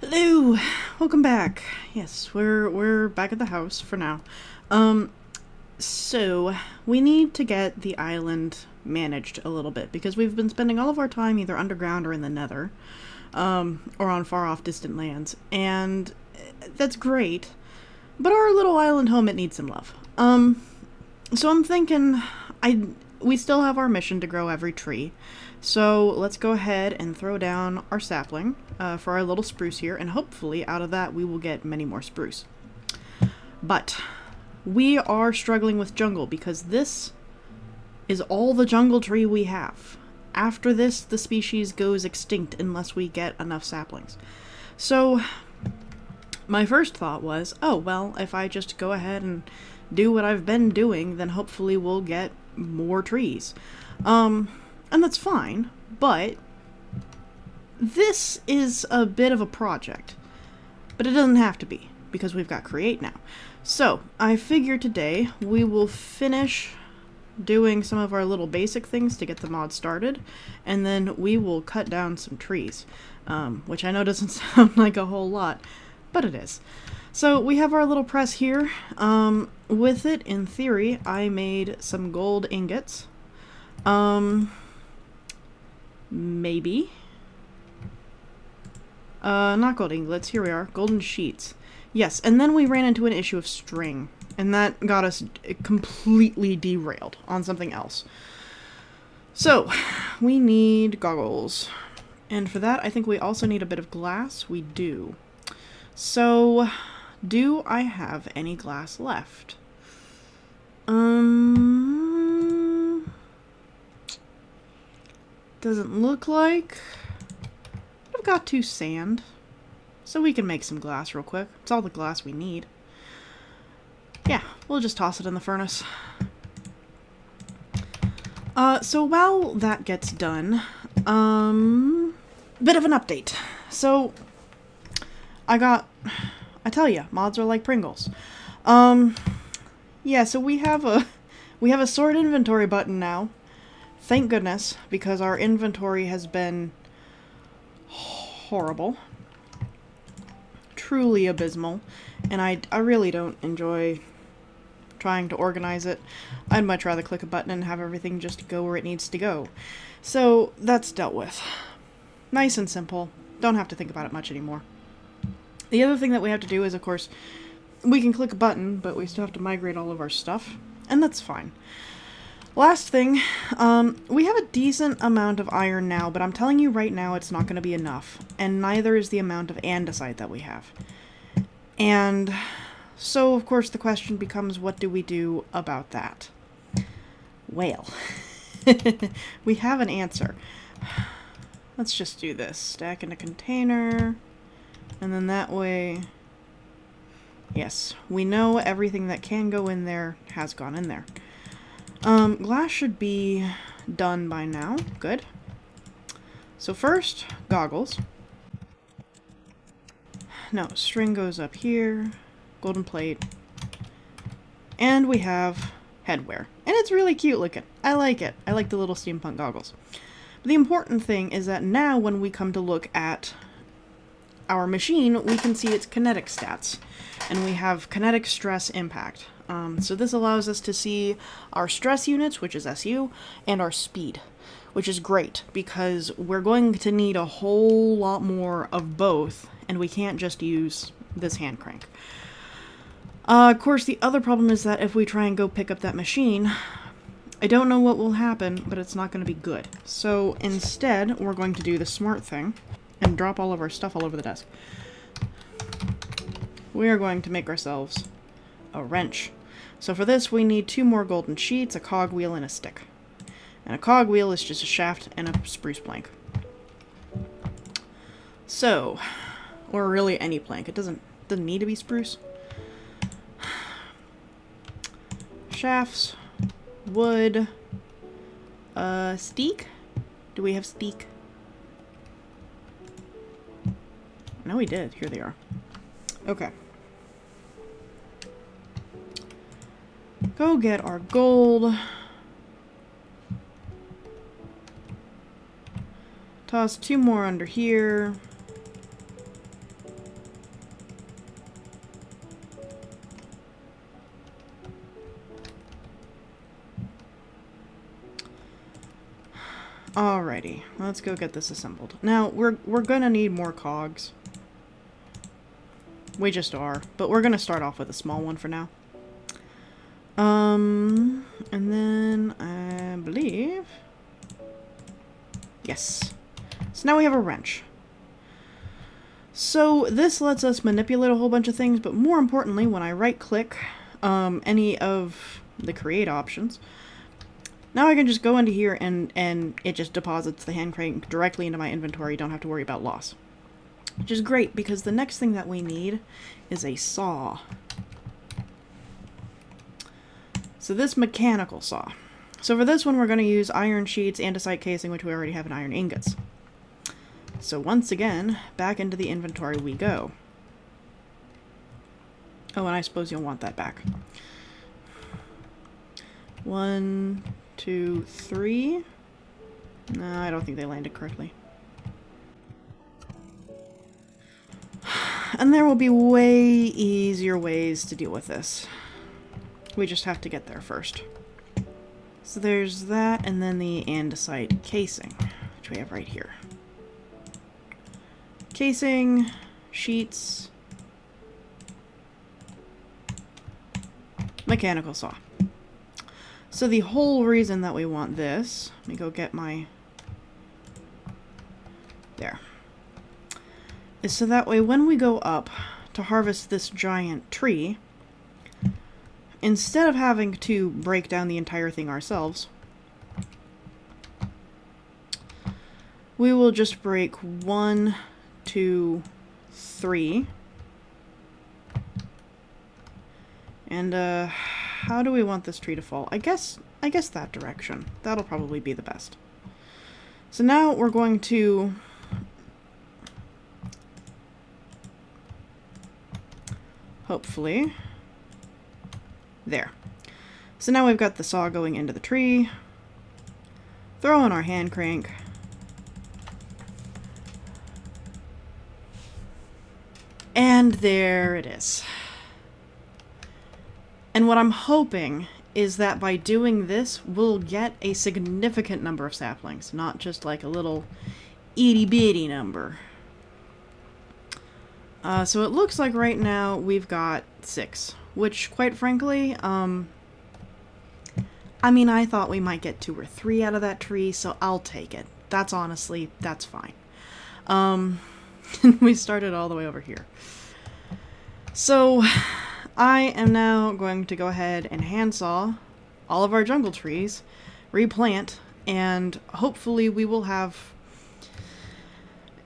Hello, welcome back. Yes, we're back at the house for now. So we need to get the island managed a little bit because we've been spending all of our time either underground or in the Nether, or on far off distant lands, and that's great. But our little island home, it needs some love. So I'm thinking, we still have our mission to grow every tree. So let's go ahead and throw down our sapling for our little spruce here, and hopefully out of that we will get many more spruce. But we are struggling with jungle because this is all the jungle tree we have. After this, the species goes extinct unless we get enough saplings. So my first thought was, oh, well, if I just go ahead and do what I've been doing, then hopefully we'll get more trees. And that's fine, but this is a bit of a project. But it doesn't have to be, because we've got Create now. So, I figure today we will finish doing some of our little basic things to get the mod started, and then we will cut down some trees, which I know doesn't sound like a whole lot, but it is. So, we have our little press here. With it, in theory, I made some gold ingots. Maybe. Not gold ingots, here we are, golden sheets. Yes, and then we ran into an issue of string, and that got us completely derailed on something else. So, we need goggles. And for that, I think we also need a bit of glass. We do. So, do I have any glass left? Doesn't look like. I've got 2 sand, so we can make some glass real quick. It's all the glass we need. Yeah, we'll just toss it in the furnace. So while that gets done, bit of an update. So, I tell ya, mods are like Pringles. Yeah, so we have a sort inventory button now. Thank goodness, because our inventory has been horrible. Truly abysmal. And I really don't enjoy trying to organize it. I'd much rather click a button and have everything just go where it needs to go. So, that's dealt with. Nice and simple. Don't have to think about it much anymore. The other thing that we have to do is, of course, we can click a button, but we still have to migrate all of our stuff. And that's fine. Last thing, we have a decent amount of iron now, but I'm telling you right now it's not going to be enough. And neither is the amount of andesite that we have. And so, of course, the question becomes, what do we do about that? Well, we have an answer. Let's just do this. Stack in a container, and then that way, yes, we know everything that can go in there has gone in there. Glass should be done by now. Good. So first, goggles. No, string goes up here. Golden plate. And we have headwear. And it's really cute looking. I like it. I like the little steampunk goggles. But the important thing is that now when we come to look at our machine, we can see its kinetic stats. And we have kinetic stress impact. So this allows us to see our stress units, which is SU, and our speed, which is great because we're going to need a whole lot more of both, and we can't just use this hand crank. Of course, the other problem is that if we try and go pick up that machine, I don't know what will happen, but it's not going to be good. So instead, we're going to do the smart thing and drop all of our stuff all over the desk. We are going to make ourselves a wrench. So for this, we need 2 more golden sheets, a cogwheel, and a stick. And a cogwheel is just a shaft and a spruce plank. So, or really any plank. It doesn't need to be spruce. Shafts, wood, steak? Do we have steak? No, we did. Here they are. Okay. Go get our gold. Toss 2 more under here. Alrighty, let's go get this assembled. Now, we're gonna need more cogs. We just are, but we're gonna start off with a small one for now. And then I believe... Yes. So now we have a wrench. So this lets us manipulate a whole bunch of things, but more importantly, when I right-click any of the create options, now I can just go into here and it just deposits the hand crank directly into my inventory. Don't have to worry about loss. Which is great, because the next thing that we need is a saw. So this mechanical saw. So for this one, we're going to use iron sheets, andesite casing, which we already have in iron ingots. So once again, back into the inventory we go. Oh, and I suppose you'll want that back. 1, 2, 3. No, I don't think they landed correctly. And there will be way easier ways to deal with this. We just have to get there first. So there's that, and then the andesite casing, which we have right here. Casing, sheets, mechanical saw. So the whole reason that we want this, let me go get my, there, is so that way when we go up to harvest this giant tree, instead of having to break down the entire thing ourselves, we will just break 1, 2, 3. And, how do we want this tree to fall? I guess that direction. That'll probably be the best. So now we're going to... hopefully... There. So now we've got the saw going into the tree. Throw in our hand crank. And there it is. And what I'm hoping is that by doing this, we'll get a significant number of saplings, not just like a little itty-bitty number. So it looks like right now we've got 6. Which, quite frankly, I mean, I thought we might get 2 or 3 out of that tree, so I'll take it. That's fine. We started all the way over here. So, I am now going to go ahead and handsaw all of our jungle trees, replant, and hopefully we will have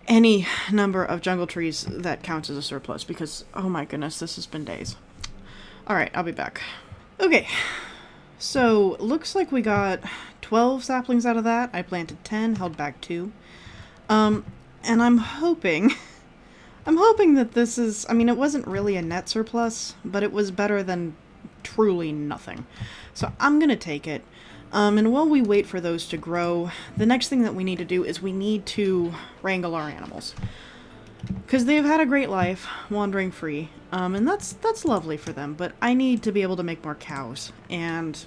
any number of jungle trees that counts as a surplus, because, oh my goodness, this has been days. Alright, I'll be back. Okay, so looks like we got 12 saplings out of that. I planted 10, held back 2. And I'm hoping that this is, I mean, it wasn't really a net surplus, but it was better than truly nothing. So I'm gonna take it. And while we wait for those to grow, the next thing that we need to do is we need to wrangle our animals. Because they've had a great life, wandering free, and that's lovely for them, but I need to be able to make more cows, and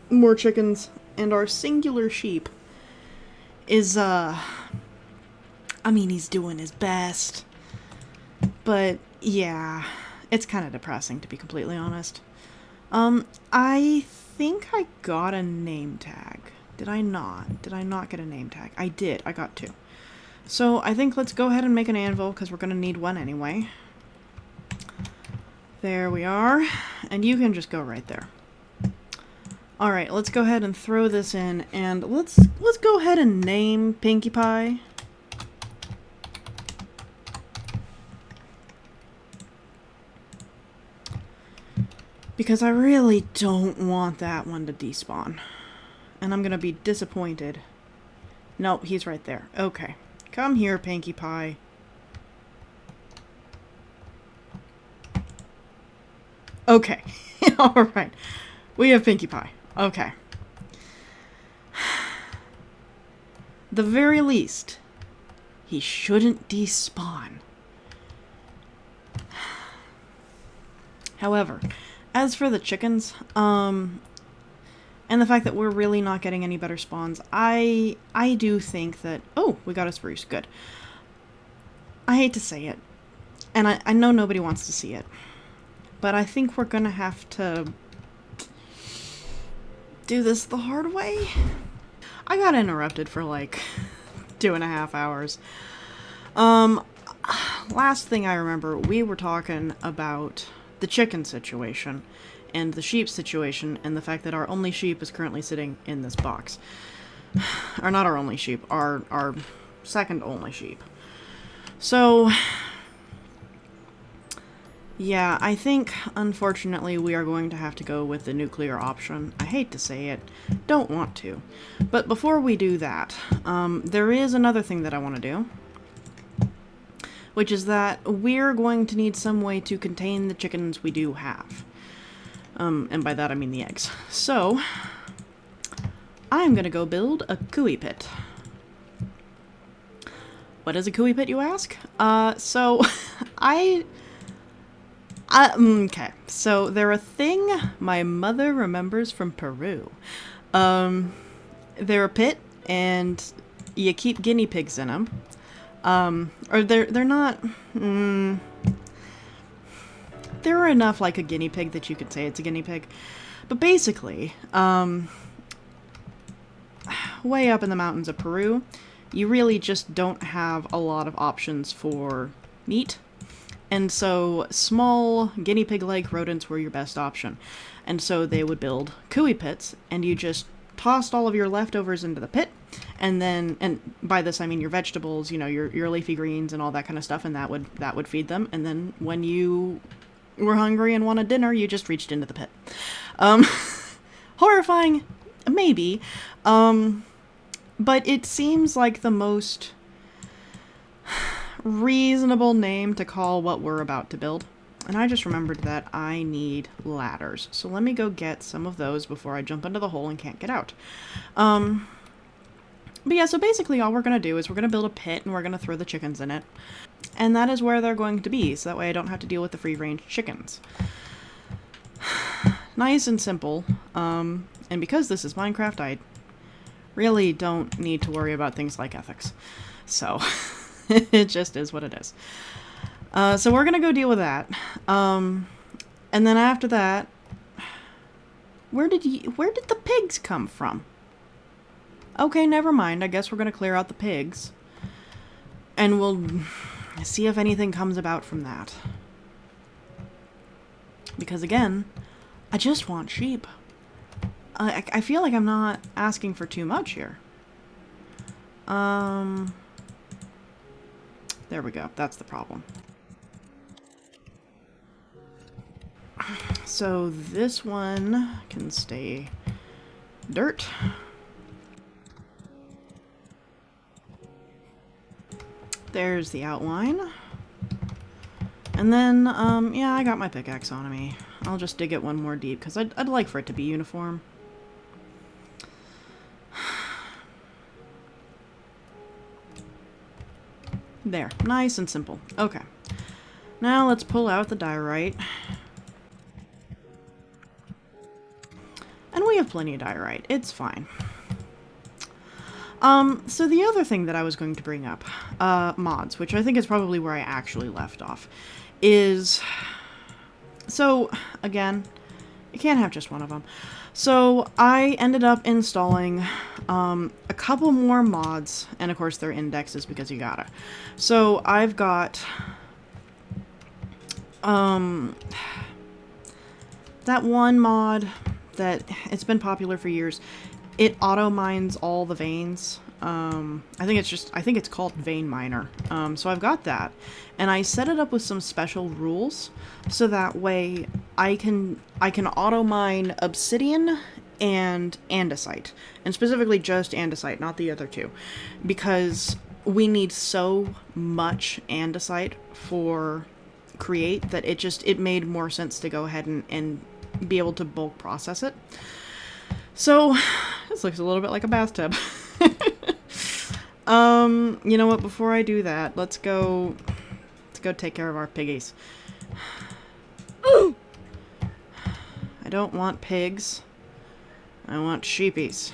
more chickens, and our singular sheep is, I mean, he's doing his best, but yeah, it's kind of depressing, to be completely honest. I think I got a name tag. Did I not? Did I not get a name tag? I did. I got 2. So I think let's go ahead and make an anvil, because we're going to need one anyway. There we are. And you can just go right there. Alright, let's go ahead and throw this in, and let's go ahead and name Pinkie Pie. Because I really don't want that one to despawn. And I'm going to be disappointed. Nope, he's right there. Okay. Come here, Pinkie Pie. Okay. Alright. We have Pinkie Pie. Okay. The very least, he shouldn't despawn. However, as for the chickens, and and the fact that we're really not getting any better spawns, I do think that... Oh, we got a spruce. Good. I hate to say it, and I know nobody wants to see it, but I think we're gonna have to do this the hard way. I got interrupted for like 2.5 hours. Last thing I remember, we were talking about the chicken situation and the sheep situation and the fact that our only sheep is currently sitting in this box. Or not our only sheep, our second only sheep. So, yeah, I think, unfortunately, we are going to have to go with the nuclear option. I hate to say it, don't want to. But before we do that, there is another thing that I want to do, which is that we're going to need some way to contain the chickens we do have. And by that I mean the eggs. So, I'm gonna go build a cooey pit. What is a cooey pit, you ask? Okay, so they're a thing my mother remembers from Peru. They're a pit, and you keep guinea pigs in them. Or they're not... they're enough like a guinea pig that you could say it's a guinea pig. But basically, way up in the mountains of Peru, you really just don't have a lot of options for meat. And so small guinea pig-like rodents were your best option. And so they would build cooey pits, and you just tossed all of your leftovers into the pit, and then, and by this I mean your vegetables, you know, your leafy greens and all that kind of stuff, and that would feed them. And then when you were hungry and wanted dinner, you just reached into the pit. Horrifying, maybe, but it seems like the most reasonable name to call what we're about to build. And I just remembered that I need ladders. So let me go get some of those before I jump into the hole and can't get out. But yeah, so basically all we're going to do is we're going to build a pit and we're going to throw the chickens in it. And that is where they're going to be, so that way I don't have to deal with the free-range chickens. Nice and simple. And because this is Minecraft, I really don't need to worry about things like ethics. So... it just is what it is. So we're gonna go deal with that. And then after that, where did the pigs come from? Okay, never mind. I guess we're gonna clear out the pigs. And we'll see if anything comes about from that. Because again, I just want sheep. I feel like I'm not asking for too much here. There we go. That's the problem. So this one can stay dirt. There's the outline. And then, yeah, I got my pickaxe on me. I'll just dig it one more deep, because I'd like for it to be uniform. There. Nice and simple. Okay. Now let's pull out the diorite. And we have plenty of diorite. It's fine. So the other thing that I was going to bring up, mods, which I think is probably where I actually left off, is... So, again, you can't have just one of them. So I ended up installing a couple more mods, and of course they're indexes because you gotta. So I've got that one mod that it's been popular for years. It auto mines all the veins. I think it's called Vein Miner. So I've got that, and I set it up with some special rules, so that way I can auto mine obsidian and andesite, and specifically just andesite, not the other two, because we need so much andesite for create that it made more sense to go ahead and be able to bulk process it. So this looks a little bit like a bathtub. You know what, before I do that, let's go take care of our piggies. I don't want pigs I want sheepies.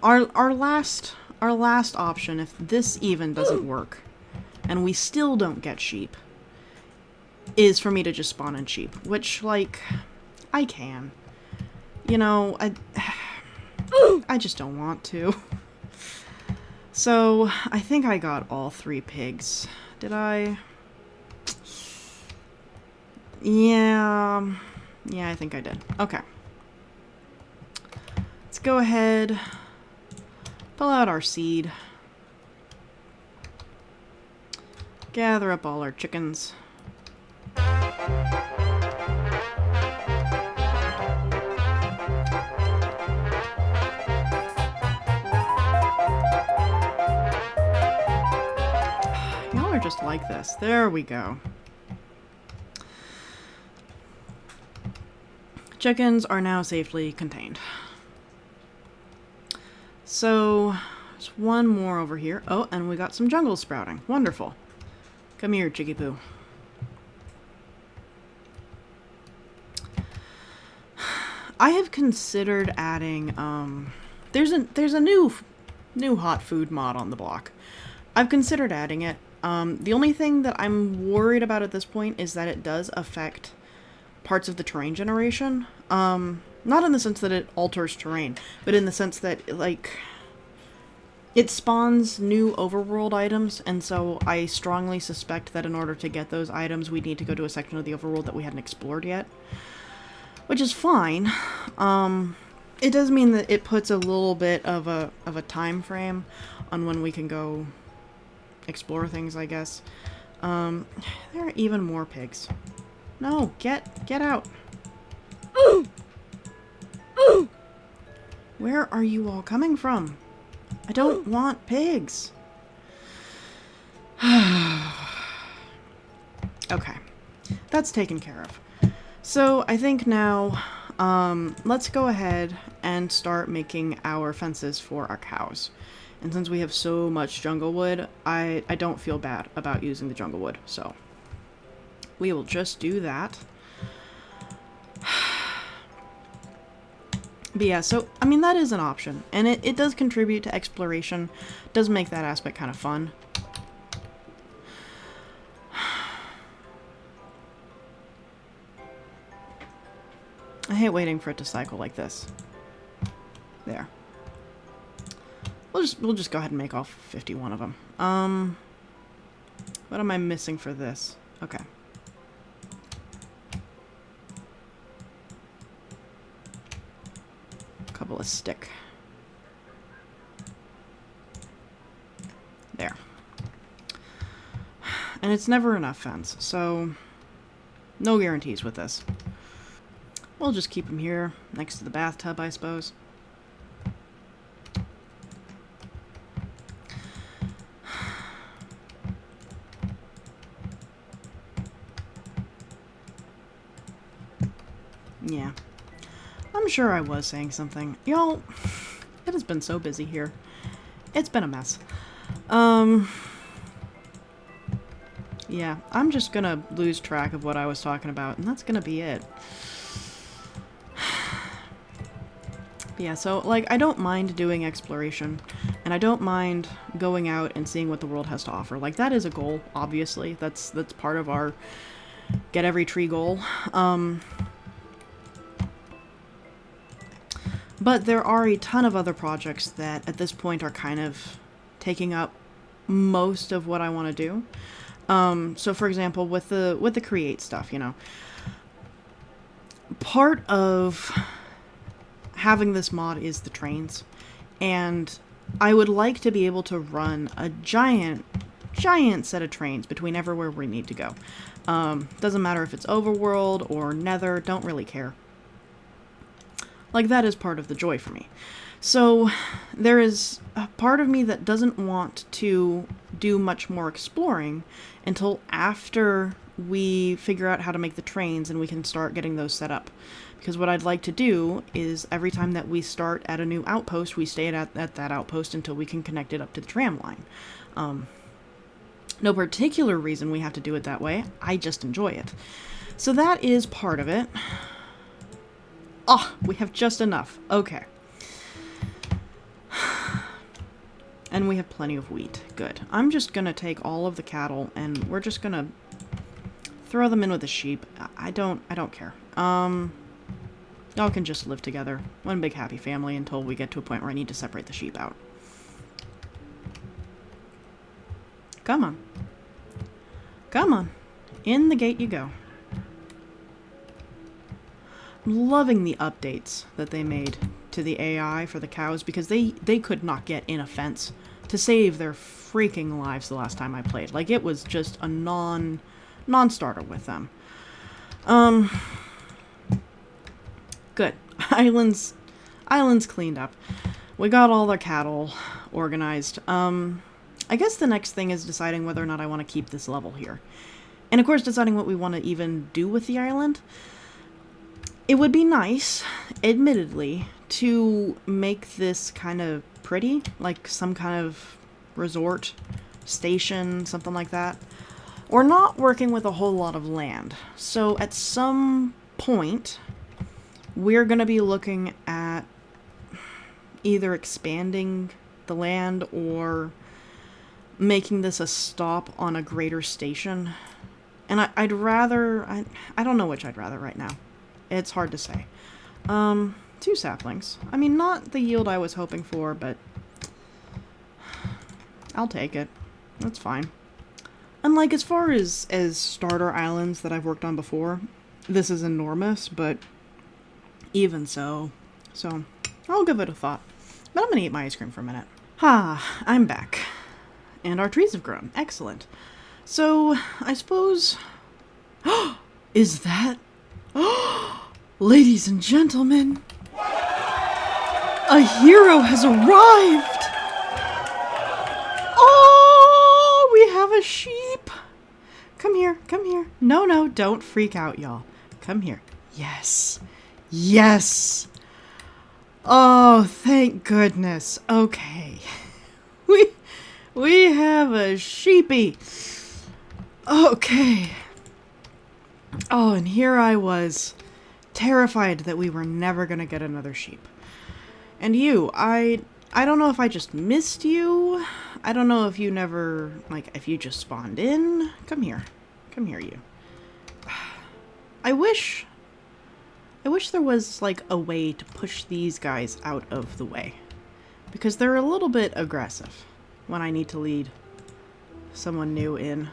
Our last option, if this even doesn't work, and we still don't get sheep, is for me to just spawn in sheep, which, like, I can. You know, I just don't want to. So, I think I got all 3 pigs. Did I? Yeah. Yeah, I think I did. Okay. Let's go ahead, pull out our seed, gather up all our chickens. Y'all are just like this. There we go. Chickens are now safely contained. So, there's one more over here. Oh, and we got some jungle sprouting. Wonderful. Come here, Chicky Poo. I have considered adding, there's a new hot food mod on the block. I've considered adding it. The only thing that I'm worried about at this point is that it does affect parts of the terrain generation. Not in the sense that it alters terrain, but in the sense that, like, it spawns new overworld items, and so I strongly suspect that in order to get those items, we need to go to a section of the overworld that we hadn't explored yet. Which is fine. It does mean that it puts a little bit of a time frame on when we can go explore things, I guess. There are even more pigs. No, get out. Where are you all coming from? I don't want pigs. Okay. That's taken care of. So I think now, let's go ahead and start making our fences for our cows. And since we have so much jungle wood, I don't feel bad about using the jungle wood, so we will just do that. But yeah, so, I mean, that is an option, and it does contribute to exploration, does make that aspect kind of fun. I hate waiting for it to cycle like this. There. We'll just go ahead and make all 51 of them. What am I missing for this? Okay. Couple of stick. There. And it's never enough fence, so no guarantees with this. We'll just keep him here, next to the bathtub, I suppose. Yeah. I'm sure I was saying something. Y'all, it has been so busy here. It's been a mess. Yeah, I'm just gonna lose track of what I was talking about, and that's gonna be it. Yeah, so, like, I don't mind doing exploration, and I don't mind going out and seeing what the world has to offer. Like, that is a goal, obviously. That's part of our get every tree goal. But there are a ton of other projects that, at this point, are kind of taking up most of what I want to do. So, for example, with the create stuff, you know, part of having this mod is the trains, and I would like to be able to run a giant set of trains between everywhere we need to go. Doesn't matter if it's overworld or nether, don't really care. Like, that is part of the joy for me. So there is a part of me that doesn't want to do much more exploring until after we figure out how to make the trains and we can start getting those set up. Because what I'd like to do is every time that we start at a new outpost, we stay at that outpost until we can connect it up to the tram line. No particular reason we have to do it that way, I just enjoy it. So that is part of it. Ah, we have just enough. Okay. And we have plenty of wheat. Good. I'm just gonna take all of the cattle and we're just gonna throw them in with the sheep. I don't care. Y'all can just live together. One big happy family until we get to a point where I need to separate the sheep out. Come on. Come on. In the gate you go. I'm loving the updates that they made to the AI for the cows because they could not get in a fence to save their freaking lives the last time I played. Like, it was just a non-starter with them. Good. Islands cleaned up. We got all their cattle organized. I guess the next thing is deciding whether or not I want to keep this level here. And of course deciding what we want to even do with the island. It would be nice, admittedly, to make this kind of pretty, like some kind of resort station, something like that. We're not working with a whole lot of land, so at some point, we're going to be looking at either expanding the land or making this a stop on a greater station. And I'd rather... I don't know which I'd rather right now. It's hard to say. 2 saplings. I mean, not the yield I was hoping for, but I'll take it. That's fine. And, like, as far as starter islands that I've worked on before, this is enormous, but even so. So, I'll give it a thought. But I'm gonna eat my ice cream for a minute. I'm back. And our trees have grown. Excellent. So, I suppose... Is that... Ladies and gentlemen, a hero has arrived! Oh, we have a sheep! Come here, come here. No, don't freak out, y'all. Come here. Yes. Yes! Oh, thank goodness. Okay. We have a sheepy. Okay. Oh, and here I was, terrified that we were never gonna get another sheep. And you, I don't know if I just missed you. I don't know if you never, like, if you just spawned in. Come here. Come here, you. I wish there was, like, a way to push these guys out of the way. Because they're a little bit aggressive when I need to lead someone new in.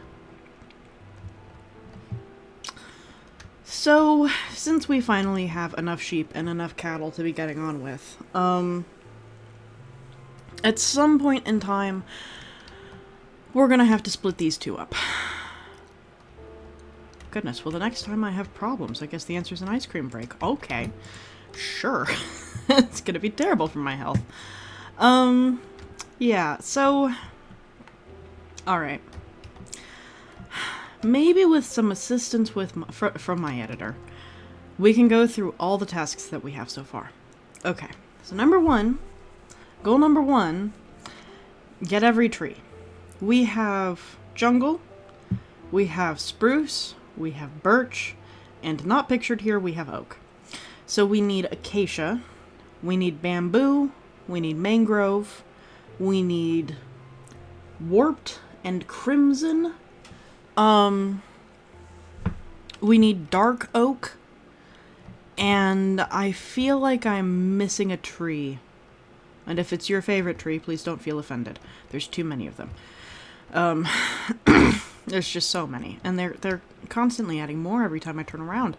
So, since we finally have enough sheep and enough cattle to be getting on with, at some point in time, we're gonna have to split these 2 up. Goodness, well the next time I have problems, I guess the answer is an ice cream break. Okay, sure. It's gonna be terrible for my health. Yeah, so... Alright. Maybe with some assistance from my editor, we can go through all the tasks that we have so far. Okay, so goal number one, get every tree. We have jungle, we have spruce, we have birch, and not pictured here, we have oak. So we need acacia, we need bamboo, we need mangrove, we need warped and crimson. We need dark oak, and I feel like I'm missing a tree. And if it's your favorite tree, please don't feel offended. There's too many of them. There's just so many, and they're constantly adding more every time I turn around.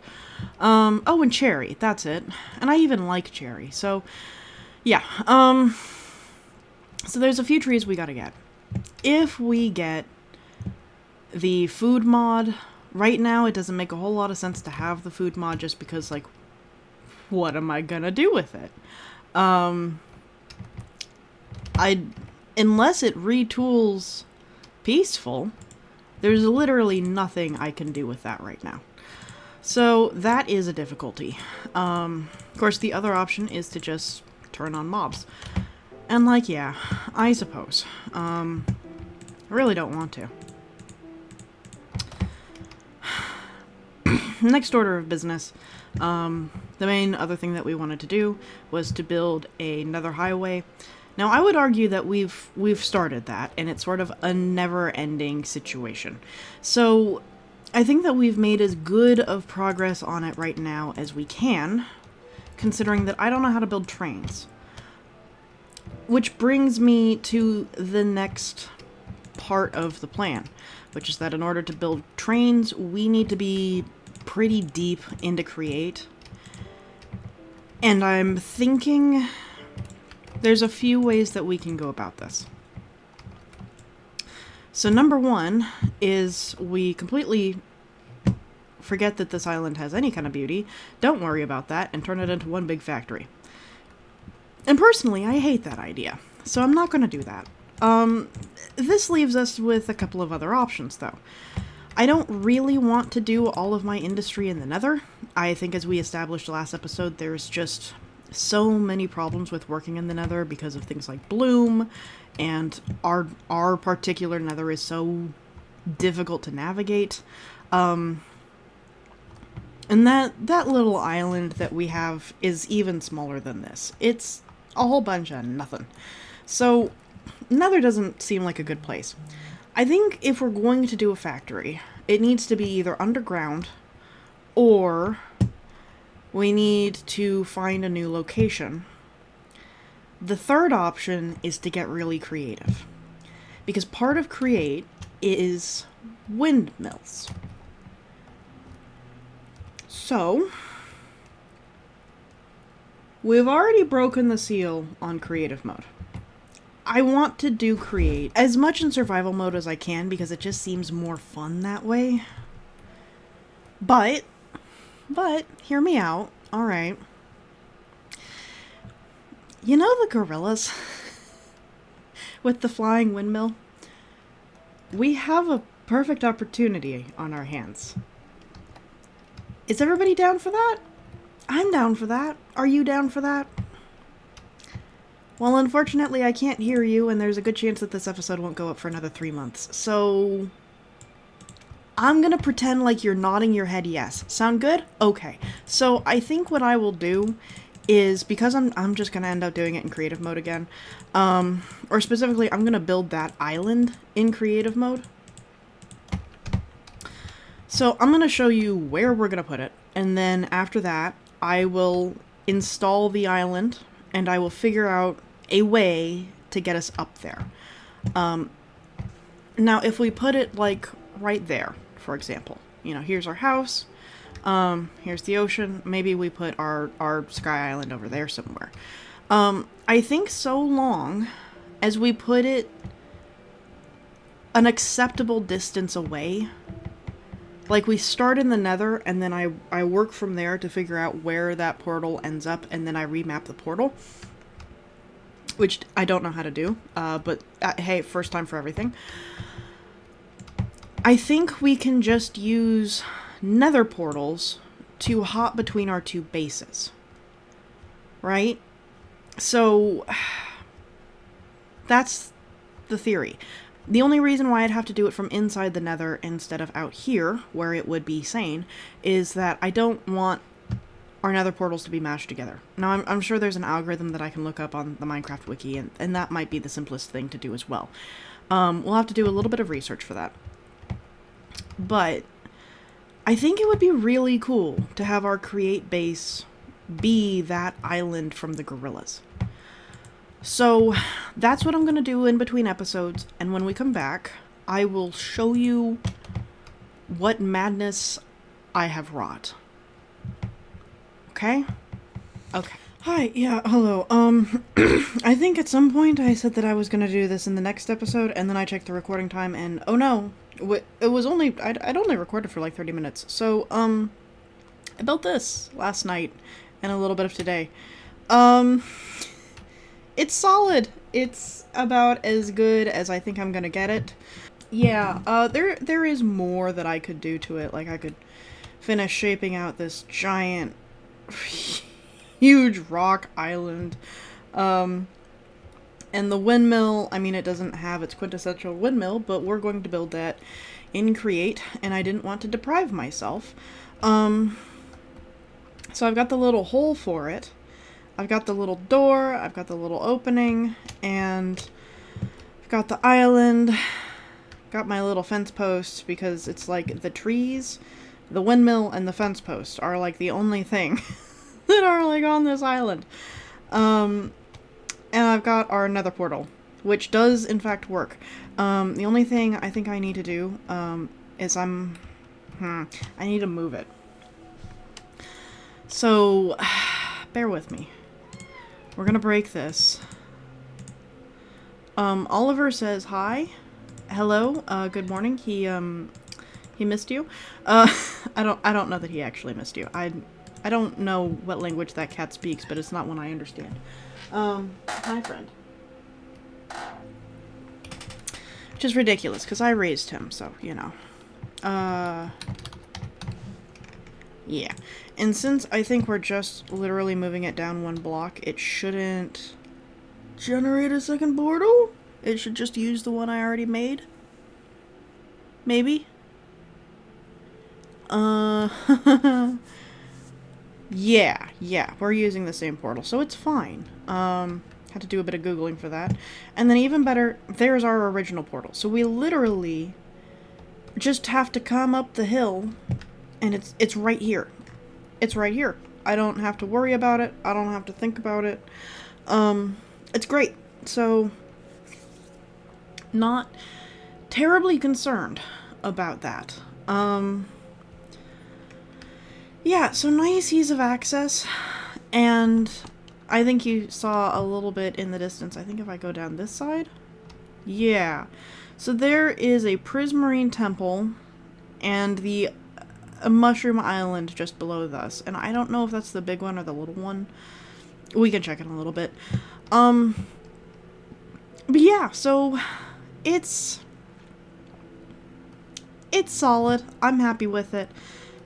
Oh, and cherry, that's it. And I even like cherry, so yeah. So there's a few trees we gotta get. If we get the food mod, right now it doesn't make a whole lot of sense to have the food mod just because, like, what am I gonna do with it? Unless it retools peaceful, there's literally nothing I can do with that right now. So that is a difficulty. Of course, the other option is to just turn on mobs. And, like, yeah, I suppose. I really don't want to. next order of business, the main other thing that we wanted to do was to build a nether highway. Now, I would argue that we've started that, and it's sort of a never-ending situation. So, I think that we've made as good of progress on it right now as we can, considering that I don't know how to build trains. Which brings me to the next part of the plan, which is that in order to build trains, we need to be pretty deep into Create. And I'm thinking there's a few ways that we can go about this. So number one is we completely forget that this island has any kind of beauty, don't worry about that, and turn it into one big factory. And personally, I hate that idea, so I'm not going to do that. This leaves us with a couple of other options, though. I don't really want to do all of my industry in the Nether. I think, as we established last episode, there's just so many problems with working in the Nether because of things like bloom, and our particular Nether is so difficult to navigate. And that little island that we have is even smaller than this. It's a whole bunch of nothing. So, Nether doesn't seem like a good place. I think if we're going to do a factory, it needs to be either underground, or we need to find a new location. The third option is to get really creative, because part of Create is windmills. So, we've already broken the seal on creative mode. I want to do Create as much in survival mode as I can because it just seems more fun that way. But, hear me out. Alright. You know the gorillas? With the flying windmill? We have a perfect opportunity on our hands. Is everybody down for that? I'm down for that. Are you down for that? Well, unfortunately, I can't hear you, and there's a good chance that this episode won't go up for another 3 months. So, I'm gonna pretend like you're nodding your head yes. Sound good? Okay. So, I think what I will do is, because I'm just gonna end up doing it in creative mode again, or specifically, I'm gonna build that island in creative mode. So, I'm gonna show you where we're gonna put it, and then after that, I will install the island, and I will figure out a way to get us up there. Now, if we put it, like, right there, for example, you know, here's our house, here's the ocean, maybe we put our sky island over there somewhere. I think so long as we put it an acceptable distance away, like we start in the Nether, and then I work from there to figure out where that portal ends up, and then I remap the portal. Which I don't know how to do, but hey, first time for everything. I think we can just use Nether portals to hop between our two bases. Right? So, that's the theory. The only reason why I'd have to do it from inside the Nether instead of out here, where it would be sane, is that I don't want our Nether portals to be mashed together. Now, I'm sure there's an algorithm that I can look up on the Minecraft wiki, and that might be the simplest thing to do as well. We'll have to do a little bit of research for that. But I think it would be really cool to have our Create base be that island from the gorillas. So that's what I'm going to do in between episodes, and when we come back, I will show you what madness I have wrought. Okay? Okay. Hi, yeah, hello. I think at some point I said that I was gonna do this in the next episode, and then I checked the recording time, and oh no, it was only, I'd only recorded for like 30 minutes. So, I built this last night, and a little bit of today. It's solid. It's about as good as I think I'm gonna get it. Yeah, there is more that I could do to it. Like, I could finish shaping out this giant, huge rock island. And the windmill, I mean, it doesn't have its quintessential windmill, but we're going to build that in Create, and I didn't want to deprive myself So I've got the little hole for it. I've got the little door, I've got the little opening, and I've got the island. Got my little fence posts because it's like the trees, the windmill, and the fence post are like the only thing that are like on this island. And I've got our nether portal, which does in fact work. The only thing I think I need to do is I need to move it. So bear with me. We're gonna break this. Oliver says hi. Hello, good morning. He missed you. I don't know that he actually missed you. I don't know what language that cat speaks, but it's not one I understand. Hi, friend. Which is ridiculous, because I raised him, so, you know. Yeah. And since I think we're just literally moving it down one block, it shouldn't generate a second portal? It should just use the one I already made? Maybe? Yeah, we're using the same portal, so it's fine. Had to do a bit of Googling for that. And then even better, there's our original portal. So we literally just have to come up the hill, and it's right here. It's right here. I don't have to worry about it. I don't have to think about it. It's great. So, not terribly concerned about that. Yeah, so nice ease of access, and I think you saw a little bit in the distance. I think if I go down this side, yeah. So there is a Prismarine Temple and a Mushroom Island just below us, and I don't know if that's the big one or the little one. We can check in a little bit. But yeah, so it's solid. I'm happy with it.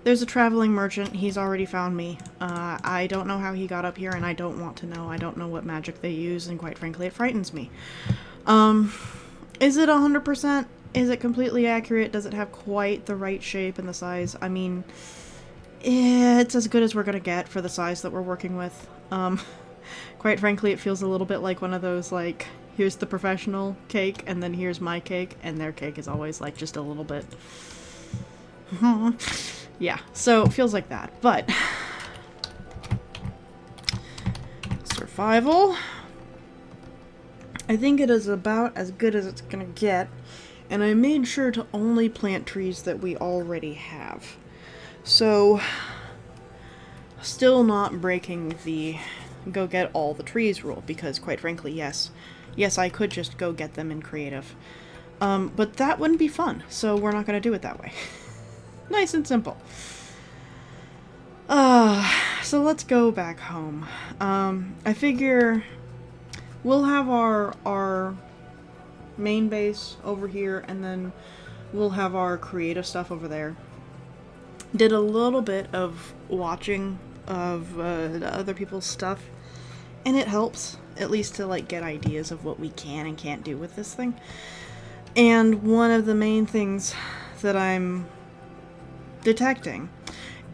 There's a traveling merchant. He's already found me. I don't know how he got up here, and I don't want to know. I don't know what magic they use, and quite frankly, it frightens me. Is it 100%? Is it completely accurate? Does it have quite the right shape and the size? I mean, it's as good as we're gonna get for the size that we're working with. Quite frankly, it feels a little bit like one of those, like, here's the professional cake, and then here's my cake, and their cake is always, like, just a little bit... Yeah, so it feels like that, but... Survival. I think it is about as good as it's gonna get, and I made sure to only plant trees that we already have. So, still not breaking the go get all the trees rule, because quite frankly, yes, I could just go get them in creative. But that wouldn't be fun, so we're not gonna do it that way. Nice and simple. So let's go back home. I figure we'll have our main base over here, and then we'll have our creative stuff over there. Did a little bit of watching of other people's stuff, and it helps, at least to like get ideas of what we can and can't do with this thing. And one of the main things that I'm detecting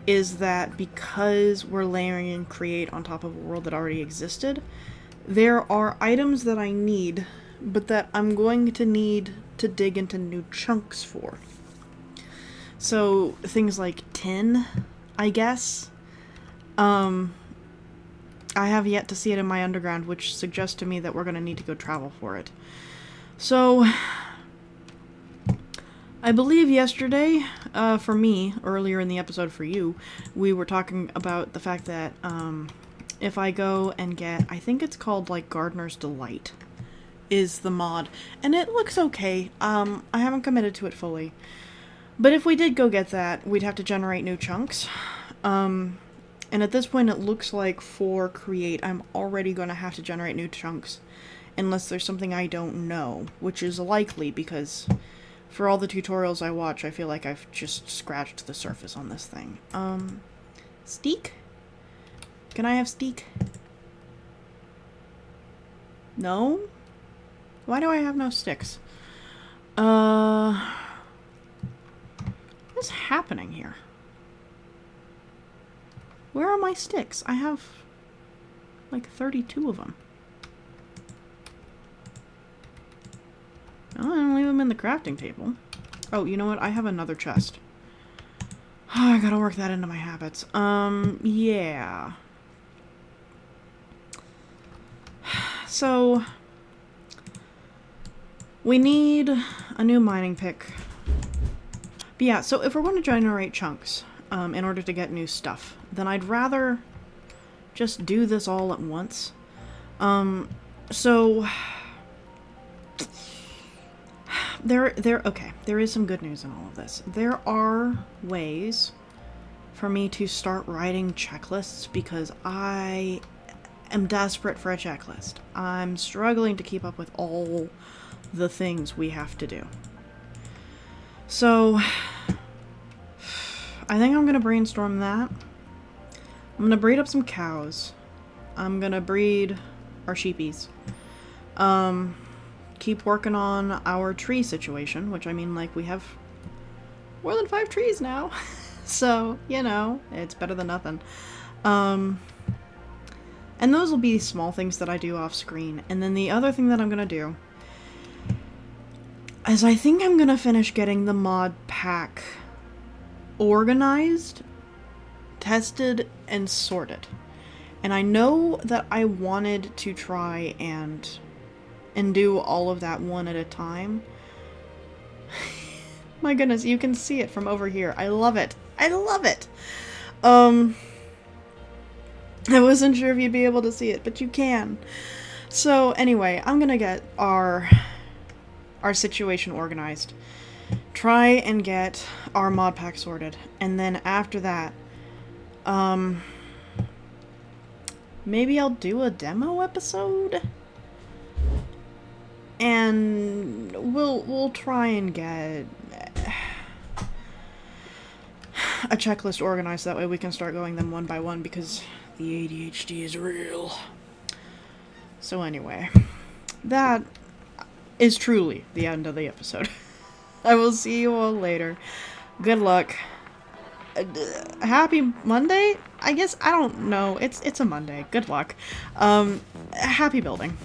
is that because we're layering in create on top of a world that already existed, there are items that I need, but that I'm going to need to dig into new chunks for. So things like tin, I guess. I have yet to see it in my underground, which suggests to me that we're going to need to go travel for it. So I believe yesterday, for me, earlier in the episode for you, we were talking about the fact that if I go and get, I think it's called like Gardener's Delight, is the mod, and it looks okay. I haven't committed to it fully, but if we did go get that, we'd have to generate new chunks. And at this point, it looks like for create, I'm already going to have to generate new chunks, unless there's something I don't know, which is likely because for all the tutorials I watch, I feel like I've just scratched the surface on this thing. Steak? Can I have steak? No? Why do I have no sticks? What's happening here? Where are my sticks? I have like 32 of them. Oh, I don't leave them in the crafting table. Oh, you know what? I have another chest. Oh, I gotta work that into my habits. Yeah. So, we need a new mining pick. But yeah, so if we're going to generate chunks, in order to get new stuff, then I'd rather just do this all at once. So... Okay, there is some good news in all of this. There are ways for me to start writing checklists because I am desperate for a checklist. I'm struggling to keep up with all the things we have to do. So, I think I'm going to brainstorm that. I'm going to breed up some cows. I'm going to breed our sheepies. Keep working on our tree situation, which I mean, like, we have more than 5 trees now. So, you know, it's better than nothing. And those will be small things that I do off screen. And then the other thing that I'm gonna do is I think I'm gonna finish getting the mod pack organized, tested, and sorted. And I know that I wanted to try and do all of that one at a time. My goodness, you can see it from over here. I love it. I love it! I wasn't sure if you'd be able to see it, but you can. So, anyway, I'm gonna get our situation organized. Try and get our mod pack sorted. And then after that, maybe I'll do a demo episode? And we'll try and get a checklist organized, that way we can start going them one by one, because the ADHD is real. So anyway, that is truly the end of the episode. I will see you all later. Good luck. Happy Monday? I guess, I don't know. It's a Monday. Good luck. Happy building.